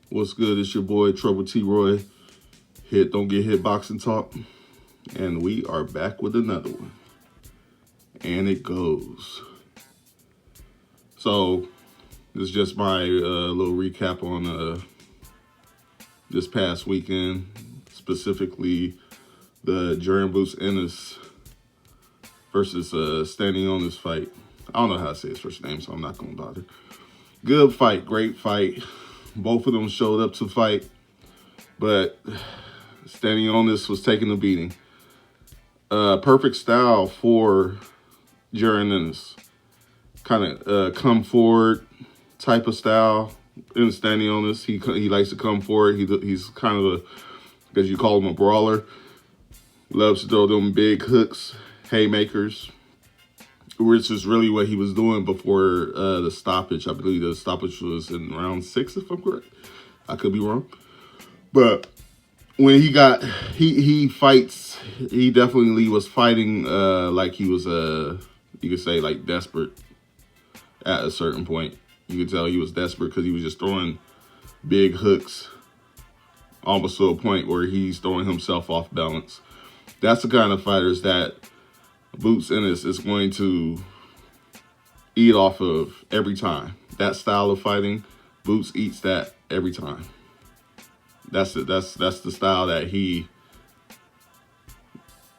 What's good? It's your boy Trouble T Roy. Don't get hit boxing talk, and we are back with another one. And it goes. So this is just my little recap on this past weekend, specifically the Jaron Ennis versus Stanionis fight. I don't know how to say his first name, so I'm not gonna bother. Good fight, great fight. Both of them showed up to fight, but Stanionis was taking the beating. Perfect style for Jaron Ennis. Kind of come forward type of style in Stanionis. He likes to come forward. He's kind of as you call him, a brawler. Loves to throw them big hooks, haymakers, which is really what he was doing before the stoppage. I believe the stoppage was in round 6, if I'm correct. I could be wrong. But when he fights, he definitely was fighting like he was, you could say, like desperate at a certain point. You could tell he was desperate because he was just throwing big hooks almost to a point where he's throwing himself off balance. That's the kind of fighters that Ennis is going to eat off of every time. That style of fighting, Boots eats that every time. That's the style that he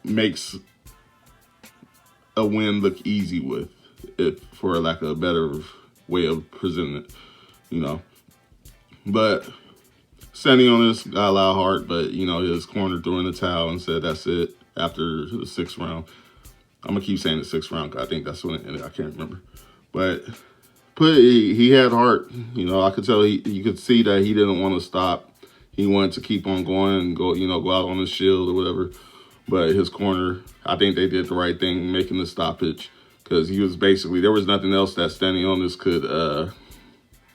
makes a win look easy with, if for lack of a better way of presenting it, you know. But Stanionis got a lot of heart, but you know, his corner threw in the towel and said that's it after the 6th round. I'm gonna keep saying the 6th round. I think that's when it ended. I can't remember, but he had heart. You know, I could tell you could see that he didn't want to stop. He wanted to keep on going and go out on his shield or whatever. But his corner, I think they did the right thing making the stoppage, because he was basically, there was nothing else that Stanionis could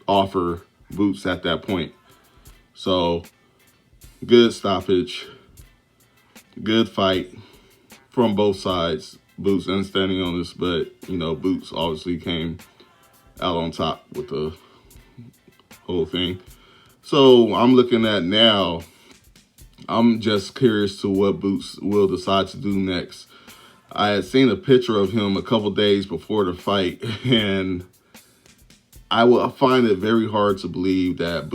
offer Boots at that point. So good stoppage, good fight from both sides, Boots and Stanionis, but you know, Boots obviously came out on top with the whole thing. So I'm looking at now, I'm just curious to what Boots will decide to do next. I had seen a picture of him a couple days before the fight, and I will find it very hard to believe that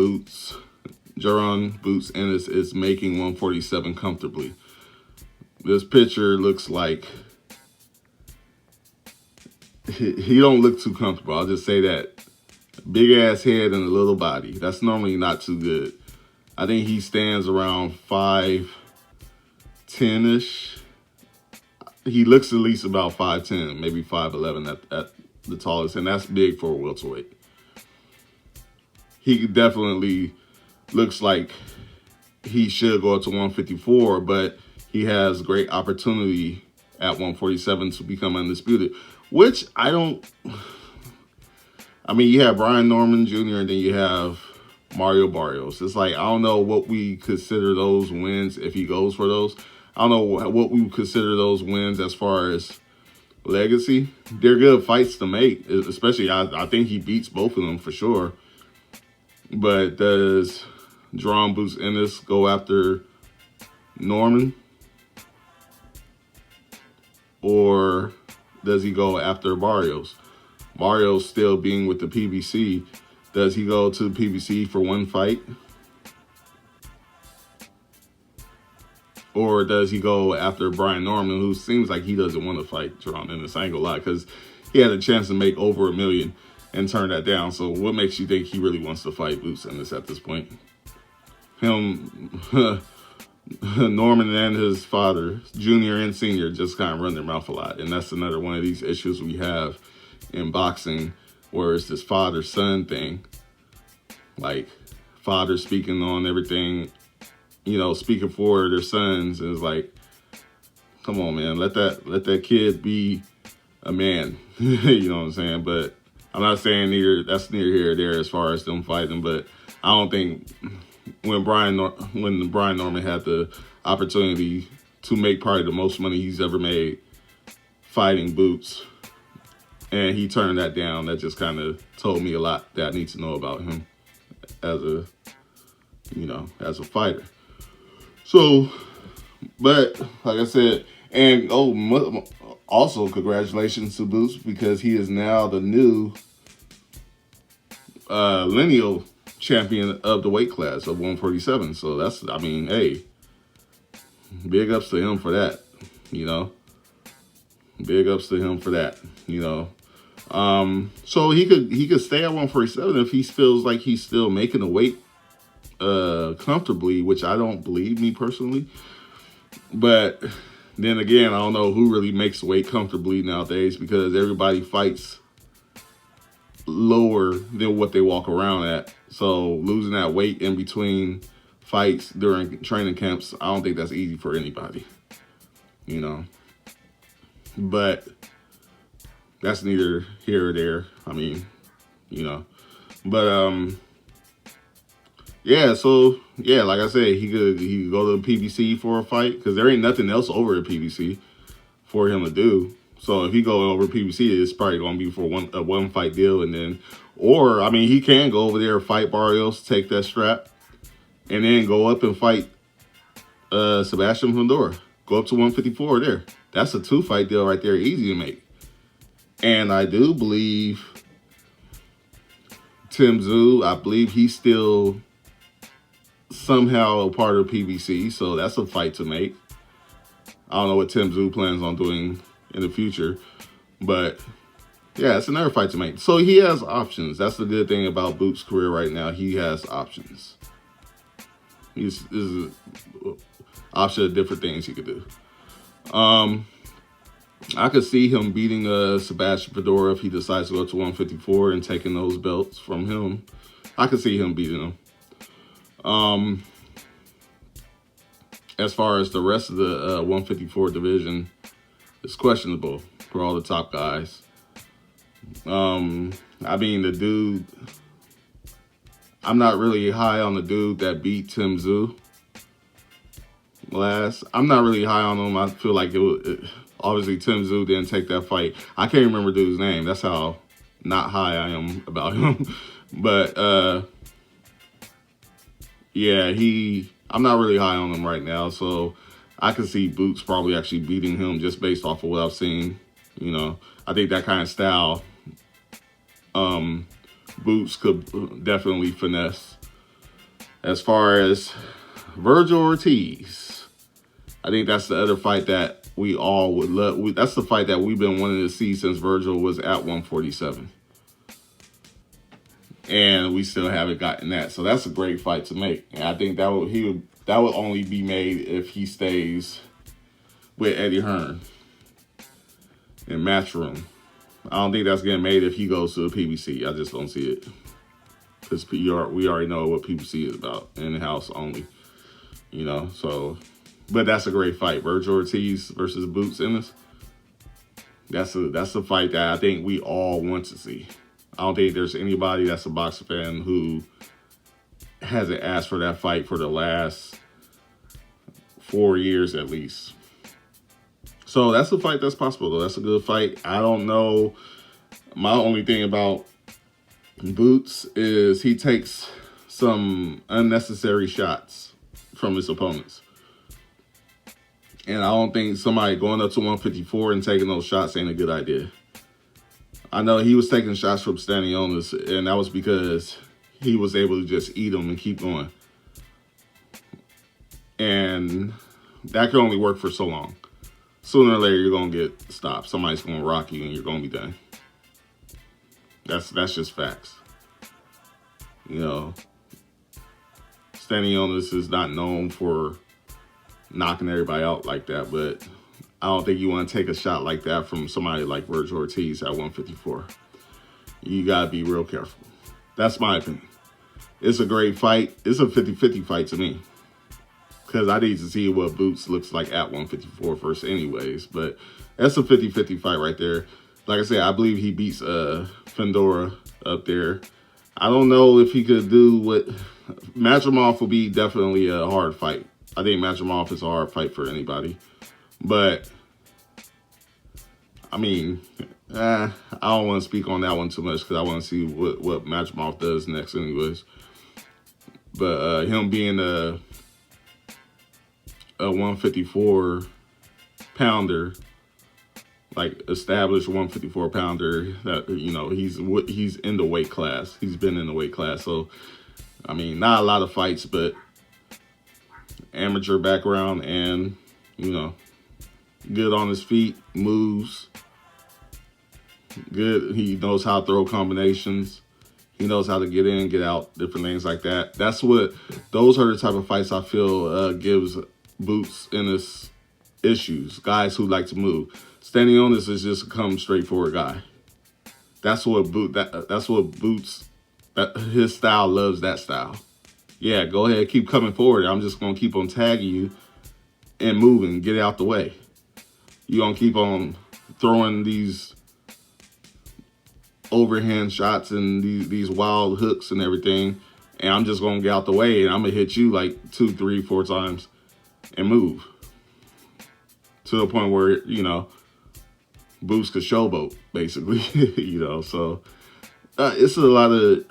Jaron Ennis is making 147 comfortably. This picture looks like he don't look too comfortable. I'll just say that. Big ass head and a little body. That's normally not too good. I think he stands around 5'10"-ish. He looks at least about 5'10", maybe 5'11" at the tallest, and that's big for a welterweight. He definitely looks like he should go up to 154, but he has great opportunity at 147 to become undisputed, which you have Brian Norman Jr. and then you have Mario Barrios. It's like, I don't know what we consider those wins if he goes for those. I don't know what we would consider those wins as far as legacy. They're good fights to make, especially I think he beats both of them for sure. But does Jaron Ennis go after Norman? Or does he go after Barrios? Barrios still being with the PBC. Does he go to the PBC for one fight? Or does he go after Brian Norman, who seems like he doesn't want to fight Jaron Ennis? I ain't gonna lie, because he had a chance to make over $1 million and turn that down. So what makes you think he really wants to fight Ennis at this point? Norman and his father, junior and senior, just kind of run their mouth a lot. And that's another one of these issues we have in boxing, where it's this father-son thing. Like, father speaking on everything, you know, speaking for their sons. And it's like, come on, man, let that kid be a man. You know what I'm saying? But I'm not saying that's neither here or there as far as them fighting. But I don't think when Brian Norman had the opportunity to make probably the most money he's ever made fighting Boots, and he turned that down, that just kind of told me a lot that I need to know about him as a, you know, as a fighter. So, but like I said, and also congratulations to Boots, because he is now the new lineal champion of the weight class of 147. So that's, I mean, hey, big ups to him for that, you know. Big ups to him for that, you know. So he could stay at 147 if he feels like he's still making the weight comfortably, which I don't believe, me personally. But then again, I don't know who really makes weight comfortably nowadays, because everybody fights lower than what they walk around at. So losing that weight in between fights during training camps, I don't think that's easy for anybody, you know. But that's neither here or there. I mean, you know. But yeah, so yeah, like I said, he could go to the PBC for a fight, because there ain't nothing else over at PBC for him to do. So if he go over PBC, it's probably gonna be for a one fight deal, and then, or I mean, he can go over there, fight Barrios, take that strap, and then go up and fight Sebastian Fundora. Go up to 154 there. That's a 2-fight deal right there, easy to make. And I do believe Tim Tszyu, I believe he's still somehow a part of PBC, so that's a fight to make. I don't know what Tim Tszyu plans on doing in the future, but yeah, it's another fight to make. So he has options. That's the good thing about Boots' career right now. He has options. This is an option of different things he could do. I could see him beating Sebastian Fundora if he decides to go to 154 and taking those belts from him. I could see him beating him. As far as the rest of the 154 division, it's questionable for all the top guys. I mean, the dude, I'm not really high on the dude that beat Tim Tszyu last. I'm not really high on him. I feel like obviously Tim Tszyu didn't take that fight. I can't remember dude's name. That's how not high I am about him. But yeah, I'm not really high on him right now. So I can see Boots probably actually beating him just based off of what I've seen. You know, I think that kind of style, Boots could definitely finesse. As far as Virgil Ortiz, I think that's the other fight that we all would love. That's the fight that we've been wanting to see since Virgil was at 147. And we still haven't gotten that. So that's a great fight to make. And I think that would only be made if he stays with Eddie Hearn in Matchroom. I don't think that's getting made if he goes to the PBC. I just don't see it. Because we already know what PBC is about. In-house only. You know, so... But that's a great fight. Virgil Ortiz versus Boots Ennis. That's a fight that I think we all want to see. I don't think there's anybody that's a boxing fan who hasn't asked for that fight for the last 4 years at least. So that's a fight that's possible, though. That's a good fight. I don't know. My only thing about Boots is he takes some unnecessary shots from his opponents. And I don't think somebody going up to 154 and taking those shots ain't a good idea. I know he was taking shots from Stanionis, and that was because he was able to just eat them and keep going. And that can only work for so long. Sooner or later, you're going to get stopped. Somebody's going to rock you, and you're going to be done. That's just facts. You know, Stanionis is not known for knocking everybody out like that, but I don't think you want to take a shot like that from somebody like Virgil Ortiz at 154. you got to be real careful. That's my opinion. It's a great fight. It's a 50-50 fight to me. Because I need to see what Boots looks like at 154 first anyways. But that's a 50-50 fight right there. Like I said, I believe he beats Fedora up there. I don't know if he could do what... Matrimov will be definitely a hard fight. I think Matrimov is a hard fight for anybody. But, I mean, I don't want to speak on that one too much because I want to see what Matrimov does next anyways. But him being a 154 pounder, like established 154 pounder, that, you know, he's in the weight class. He's been in the weight class. So, I mean, not a lot of fights, but amateur background and, you know, good on his feet, moves, good. He knows how to throw combinations. He knows how to get in, get out, different things like that. Those are the type of fights I feel gives Boots Ennis issues. Guys who like to move. Stanionis is just a come straightforward guy. That's what Boots, his style loves that style. Yeah, go ahead, keep coming forward. I'm just gonna keep on tagging you and moving, get out the way. You're gonna keep on throwing these overhand shots and these wild hooks and everything, and I'm just gonna get out the way and I'm gonna hit you like 2, 3, 4 times and move to the point where, you know, Boots could showboat basically. You know, so it's a lot of.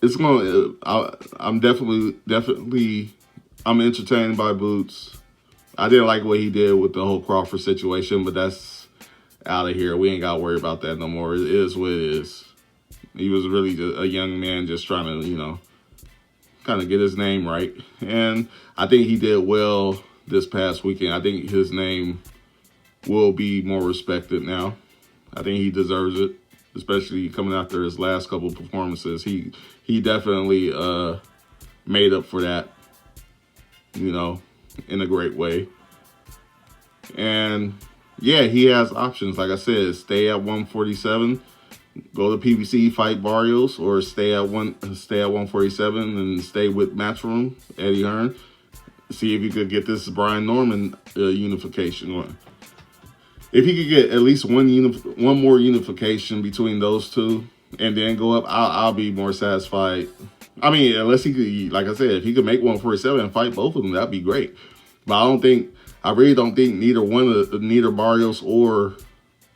It's going. I'm definitely. I'm entertained by Boots. I didn't like what he did with the whole Crawford situation, but that's out of here. We ain't got to worry about that no more. It is what it is. He was really just a young man just trying to, you know, kind of get his name right. And I think he did well this past weekend. I think his name will be more respected now. I think he deserves it, especially coming after his last couple of performances. He definitely made up for that, you know, in a great way. And yeah, he has options. Like I said, stay at 147, go to PBC, fight Barrios, or stay at 147 and stay with Matchroom, Eddie Hearn. See if you could get this Brian Norman unification going. If he could get at least one more unification between those two and then go up, I'll be more satisfied. I mean, unless he could, like I said, if he could make 147 and fight both of them, that'd be great. But I really don't think neither Barrios or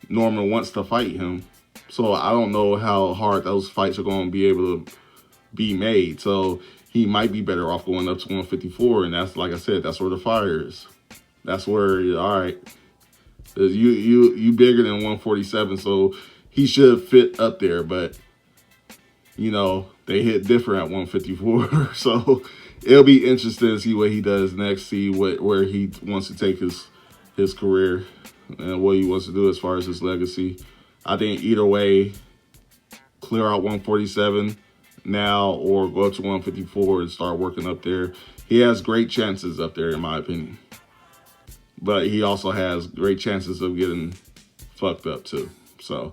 Norman wants to fight him. So I don't know how hard those fights are going to be able to be made. So he might be better off going up to 154. And that's, like I said, that's where the fire is. That's where, all right, you bigger than 147, so he should fit up there. But, you know, they hit different at 154. So it'll be interesting to see what he does next, see where he wants to take his career and what he wants to do as far as his legacy. I think either way, clear out 147 now or go up to 154 and start working up there. He has great chances up there, in my opinion. But he also has great chances of getting fucked up too. So,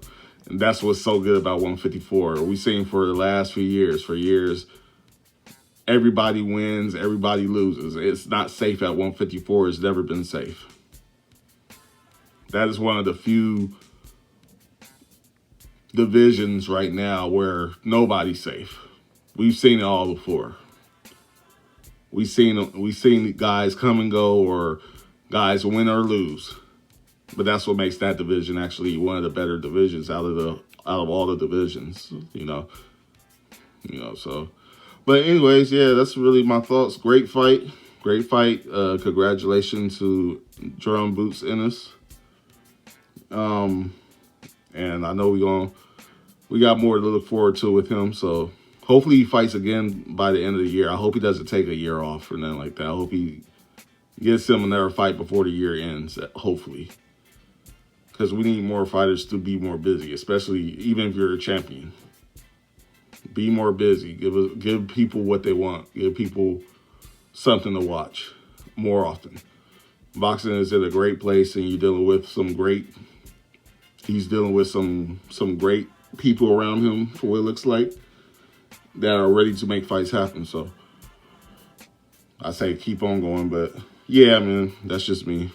and that's what's so good about 154. We've seen for the last few years, everybody wins, everybody loses. It's not safe at 154. It's never been safe. That is one of the few divisions right now where nobody's safe. We've seen it all before. We've seen guys come and go, or guys win or lose. But that's what makes that division actually one of the better divisions out of all the divisions, you know. So, but anyways, yeah, that's really my thoughts. Great fight. Congratulations to Jaron Boots Ennis. And I know we got more to look forward to with him. So hopefully he fights again by the end of the year. I hope he doesn't take a year off or nothing like that. I hope he gets him another fight before the year ends, hopefully. Because we need more fighters to be more busy, especially even if you're a champion. Be more busy. Give people what they want. Give people something to watch more often. Boxing is in a great place, and you're dealing with some great he's dealing with some great people around him, for what it looks like, that are ready to make fights happen. So I say keep on going. But yeah, man, that's just me.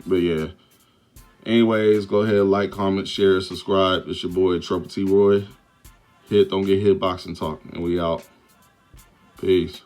But yeah. Anyways, go ahead, like, comment, share, subscribe. It's your boy, Trouble T. Roy. Don't get hit boxing talk. And we out. Peace.